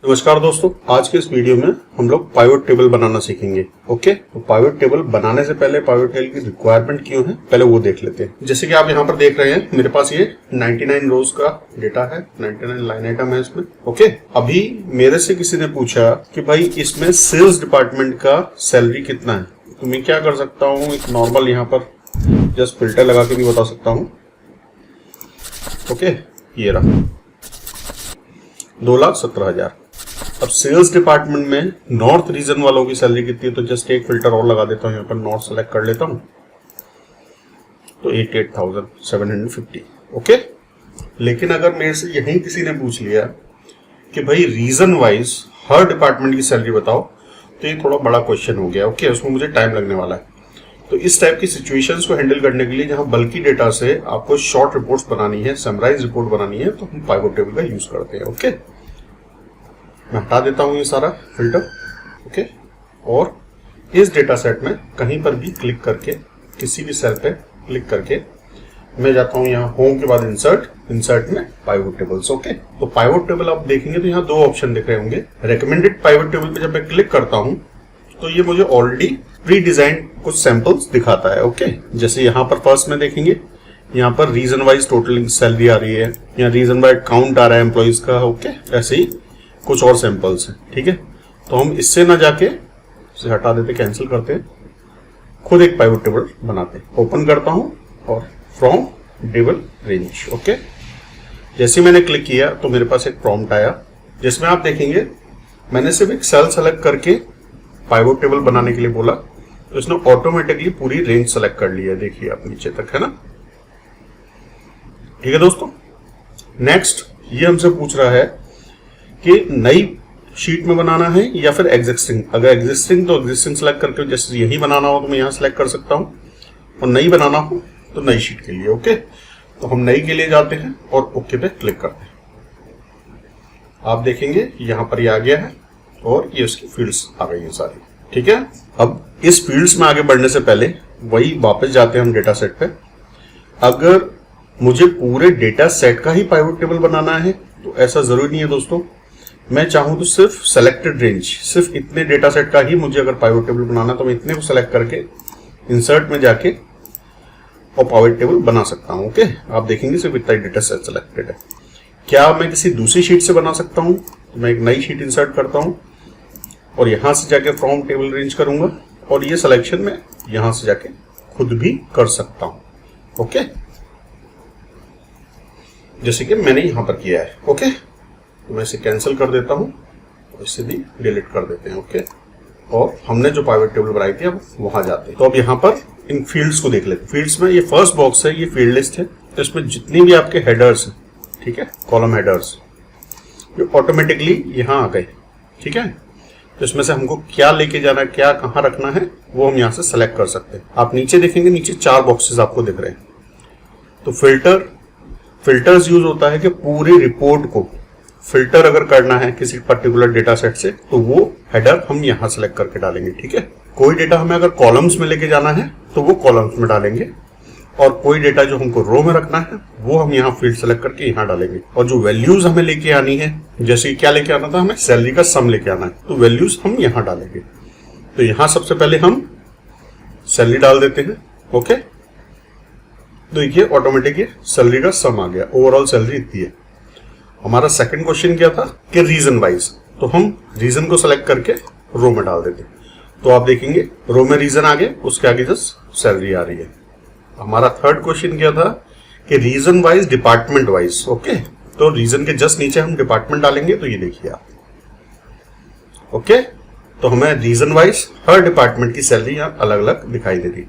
नमस्कार दोस्तों, आज के इस वीडियो में हम लोग पाइवट टेबल बनाना सीखेंगे। ओके, तो पाइवट टेबल बनाने से पहले पाइवट टेबल की रिक्वायरमेंट क्यों है पहले वो देख लेते हैं। जैसे कि आप यहाँ पर देख रहे हैं, मेरे पास ये 99 रोज का डेटा है, 99 लाइन आइटम है इसमें। ओके, अभी मेरे से किसी ने पूछा कि भाई इसमें सेल्स डिपार्टमेंट का सैलरी कितना है, तो मैं क्या कर सकता हूँ, एक नॉर्मल यहाँ पर जस्ट फिल्टर लगा के भी बता सकता हूँ। ओके, ये रहा 2,17,000। अब सेल्स डिपार्टमेंट में नॉर्थ रीजन वालों की सैलरी कितनी है, तो जस्ट एक फिल्टर और लगा देता हूं, यहाँ पर नॉर्थ सेलेक्ट कर लेता हूं, तो 88,750। ओके, लेकिन अगर मेरे से यहीं किसी ने पूछ लिया कि भाई रीजन वाइज हर डिपार्टमेंट की सैलरी बताओ, तो ये थोड़ा बड़ा क्वेश्चन हो गया। ओके, उसमें मुझे टाइम लगने वाला है। तो इस टाइप की सिचुएशंस को हैंडल करने के लिए जहां बल्कि डेटा से आपको शॉर्ट रिपोर्ट्स बनानी है, समराइज रिपोर्ट बनानी है, तो हम पाइवट टेबल का यूज करते हैं। ओके, मैं हटा देता हूं ये सारा फिल्टर। ओके, और इस डेटा सेट में कहीं पर भी क्लिक करके, किसी भी सेल पे क्लिक करके मैं जाता हूं यहाँ होम के बाद इंसर्ट में पाइवट टेबल्स। ओके, तो पाइवट टेबल आप देखेंगे तो यहाँ दो ऑप्शन दिख रहे होंगे। रिकमेंडेड पाइवट टेबल पे जब मैं क्लिक करता हूं तो ये मुझे ऑलरेडी प्री डिजाइन कुछ सैंपल्स दिखाता है। ओके, जैसे यहाँ पर फर्स्ट में देखेंगे, यहाँ पर रीजन वाइज टोटलिंग सैलरी आ रही है, यहाँ रीजन वाइज काउंट आ रहा है एम्प्लॉइज का। ओके, ऐसे ही कुछ और सैंपल्स हैं। ठीक है, तो हम इससे ना जाके इसे हटा देते, कैंसिल करते हैं, खुद एक पाइवट टेबल बनाते हैं। ओपन करता हूं और फ्रॉम टेबल रेंज। ओके, जैसे मैंने क्लिक किया तो मेरे पास एक प्रॉम्प्ट आया, जिसमें आप देखेंगे मैंने सिर्फ एक सेल सेलेक्ट करके पाइवट टेबल बनाने के लिए बोला, तो इसने ऑटोमेटिकली पूरी रेंज सेलेक्ट कर ली है। देखिए आप नीचे तक, है ना। ठीक है दोस्तों, नेक्स्ट ये हमसे पूछ रहा है कि नई शीट में बनाना है या फिर एग्जिस्टिंग। अगर एग्जिस्टिंग तो एग्जिस्टिंग सेलेक्ट करके, जैसे यही बनाना हो तो मैं यहां सेलेक्ट कर सकता हूं, और नई बनाना हो तो नई शीट के लिए। ओके, तो हम नई के लिए जाते हैं और ओके पे क्लिक करते हैं। आप देखेंगे यहां पर ये आ गया है और ये उसकी फील्ड्स आ गई हैं सारी। ठीक है, अब इस फील्ड्स में आगे बढ़ने से पहले वही वापस जाते हैं हम डेटा सेट पे। अगर मुझे पूरे डेटा सेट का ही पाइवट टेबल बनाना है तो ऐसा जरूरी नहीं है दोस्तों। मैं चाहूं तो सिर्फ सेलेक्टेड रेंज, सिर्फ इतने डेटा सेट का ही मुझे अगर पाइवट टेबल बनाना, तो मैं इतने को सेलेक्ट करके इंसर्ट में जाके और पाइवट टेबल बना सकता हूं। ओके, आप देखेंगे सिर्फ इतना डेटा सेट सेलेक्टेड है। क्या मैं किसी दूसरी शीट से बना सकता हूं, तो मैं एक नई शीट इंसर्ट करता हूं और यहां से जाके फ्रॉम टेबल रेंज करूंगा, और ये सिलेक्शन में यहां से जाके खुद भी कर सकता हूं। ओके, जैसे कि मैंने यहां पर किया है। ओके, तो मैं इसे कैंसिल कर देता हूं और इसे भी डिलीट कर देते हैं। ओके, और हमने जो पाइवट टेबल बनाई थी अब वहां जाते हैं। तो अब यहां पर इन फील्ड्स को देख लेते हैं। फील्ड्स में ये फर्स्ट बॉक्स है, ये फील्ड लिस्ट है, तो इसमें जितनी भी आपके हेडर्स हैं, ठीक है, कॉलम हेडर्स, जो ऑटोमेटिकली यहां आ गए। ठीक है, तो इसमें से हमको क्या लेके जाना है, क्या कहां रखना है, वो हम यहां से सेलेक्ट कर सकते हैं। आप नीचे देखेंगे, नीचे 4 बॉक्सेस आपको दिख रहे हैं। तो फिल्टर्स यूज होता है कि पूरी रिपोर्ट को फिल्टर अगर करना है किसी पर्टिकुलर डेटा सेट से, तो वो हेडर हम यहां सेलेक्ट करके डालेंगे। ठीक है, कोई डेटा हमें अगर कॉलम्स में लेके जाना है तो वो कॉलम्स में डालेंगे, और कोई डेटा जो हमको रो में रखना है वो हम यहाँ फील्ड सेलेक्ट करके यहाँ डालेंगे। और जो वैल्यूज हमें लेके आनी है, जैसे क्या लेके आना था, हमें सैलरी का सम लेके आना है, तो वैल्यूज हम यहाँ डालेंगे। तो यहाँ सबसे पहले हम सैलरी डाल देते हैं। ओके, तो देखिए ऑटोमेटिक ये सैलरी का सम आ गया, ओवरऑल सैलरी इतनी है। हमारा सेकंड क्वेश्चन क्या था कि रीजन वाइज, तो हम रीजन को सेलेक्ट करके रो में डाल देते। तो आप देखेंगे रो में रीजन आ गए, उसके आगे जस्ट सैलरी आ रही है। हमारा थर्ड क्वेश्चन क्या था कि region wise, department wise. Okay, तो रीजन के जस्ट नीचे हम डिपार्टमेंट डालेंगे, तो ये देखिए आप। ओके, तो हमें रीजन वाइज हर डिपार्टमेंट की सैलरी यहाँ अलग अलग दिखाई दे रही।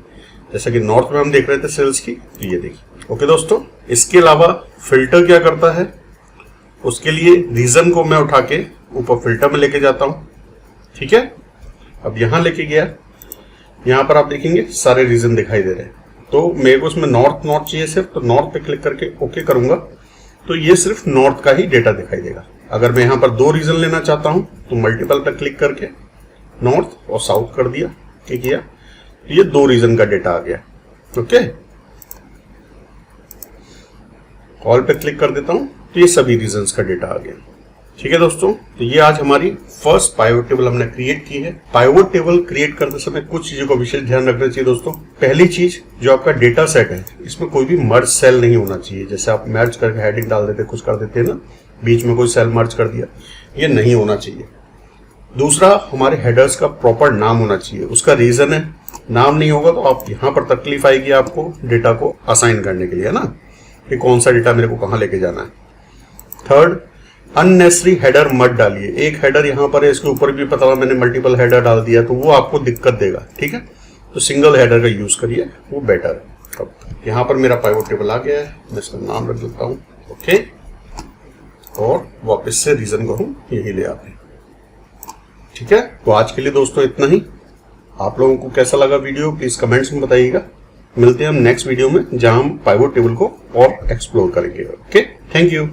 जैसा कि नॉर्थ में हम देख रहे थे सेल्स की, तो ये देखिए। ओके दोस्तों, इसके अलावा फिल्टर क्या करता है, उसके लिए रीजन को मैं उठा के ऊपर फिल्टर में लेके जाता हूं। ठीक है, अब यहां लेके गया, यहां पर आप देखेंगे सारे रीजन दिखाई दे रहे हैं। तो मेरे को उसमें नॉर्थ चाहिए सिर्फ, तो नॉर्थ पे क्लिक करके ओके करूंगा, तो ये सिर्फ नॉर्थ का ही डेटा दिखाई देगा। अगर मैं यहां पर 2 रीजन लेना चाहता हूं तो मल्टीपल पे क्लिक करके नॉर्थ और साउथ कर दिया, क्या किया, ये 2 रीजन का डेटा आ गया। ओके, ऑल पे क्लिक कर देता हूं तो ये सभी रीजन्स का डेटा आ गया। ठीक है दोस्तों, तो ये आज हमारी फर्स्ट पाइवट टेबल हमने क्रिएट की है। पाइवट टेबल क्रिएट करते समय कुछ चीजों का विशेष ध्यान रखना चाहिए दोस्तों। पहली चीज, जो आपका डेटा सेट है इसमें कोई भी मर्ज सेल नहीं होना चाहिए। जैसे आप मर्ज करके हेडिंग डाल देते, कुछ कर देते हैं ना, बीच में कोई सेल मर्ज कर दिया, ये नहीं होना चाहिए। दूसरा, हमारे हेडर्स का प्रॉपर नाम होना चाहिए। उसका रीजन है, नाम नहीं होगा तो आप यहाँ पर तकलीफ आएगी आपको डेटा को असाइन करने के लिए, है ना, कि कौन सा डेटा मेरे को कहाँ लेके जाना है। थर्ड, अननेसेसरी हेडर मत डालिए। एक हेडर यहाँ पर है, इसके ऊपर भी पता लगा मैंने मल्टीपल हेडर डाल दिया तो वो आपको दिक्कत देगा। ठीक है, तो सिंगल हेडर का यूज करिए, वो बेटर है। अब यहाँ पर मेरा पाइवट टेबल आ गया है, मैं इसका नाम रख देता हूँ, ओके, और वापस से रीजन को हम यही ले आते हैं। ठीक है, तो आज के लिए दोस्तों इतना ही। आप लोगों को कैसा लगा वीडियो प्लीज कमेंट्स में बताइएगा। मिलते हैं हम नेक्स्ट वीडियो में, जहां हम पाइवट टेबल को और एक्सप्लोर करेंगे। Okay, thank you.